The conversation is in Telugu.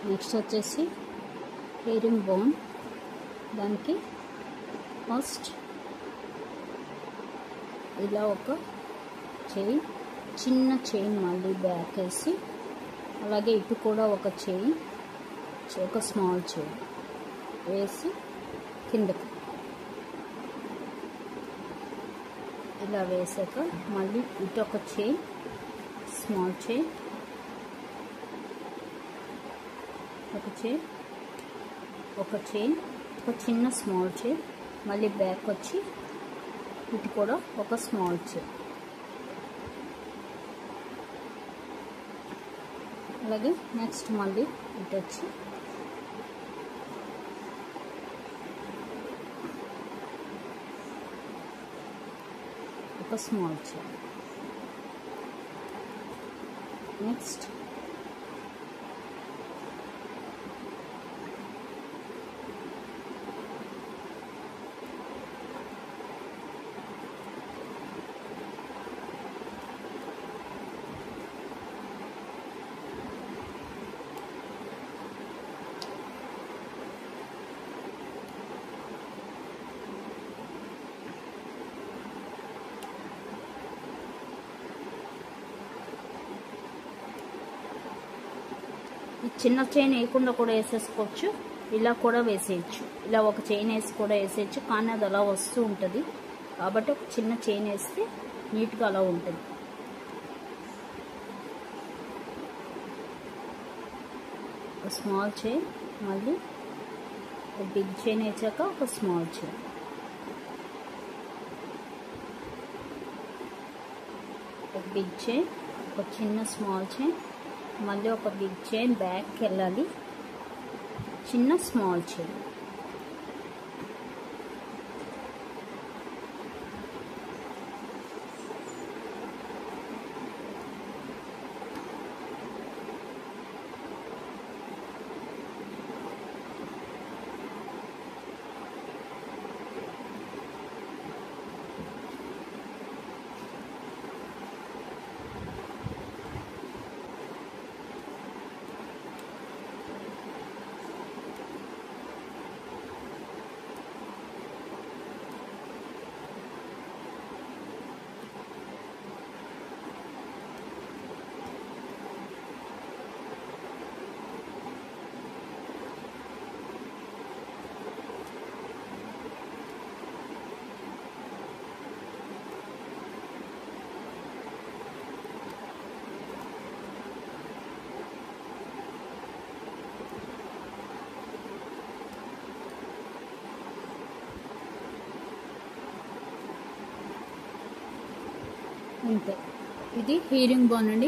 నెక్స్ట్ వచ్చేసి హెయిరింగ్ బోన్. దానికి ఫస్ట్ ఇలా ఒక చైన్, చిన్న చైన్ మళ్ళీ బ్యాక్ వేసి, అలాగే ఇటు కూడా ఒక చైన్, ఒక స్మాల్ చైన్ వేసి కిందకి ఇలా వేసాక మళ్ళీ ఇటు ఒక చైన్, స్మాల్ చైన్, ఒక చైన్, ఒక చైన్, ఒక చిన్న స్మాల్ చైన్, మళ్ళీ బ్యాక్ వచ్చి ఇటు కూడా ఒక స్మాల్ చైన్. అలాగే నెక్స్ట్ మళ్ళీ ఇటు వచ్చి ఒక స్మాల్ చైన్. నెక్స్ట్ చిన్న చైన్ వేయకుండా కూడా వేసేసుకోవచ్చు, ఇలా కూడా వేసేయచ్చు. ఇలా ఒక చైన్ వేసి కూడా వేసేయచ్చు, కానీ అది అలా వస్తూ ఉంటుంది కాబట్టి ఒక చిన్న చైన్ వేస్తే నీట్గా అలా ఉంటుంది. ఒక స్మాల్ చైన్, మళ్ళీ ఒక బిగ్ చైన్ వేసాక ఒక స్మాల్ చైన్, ఒక బిగ్ చైన్, ఒక చిన్న స్మాల్ చైన్, మళ్ళీ ఒక బిగ్ చైన్ బ్యాక్కి వెళ్ళాలి, చిన్న స్మాల్ చైన్. అంతే. ఇది హెయిరింగ్ బోన్ అండి.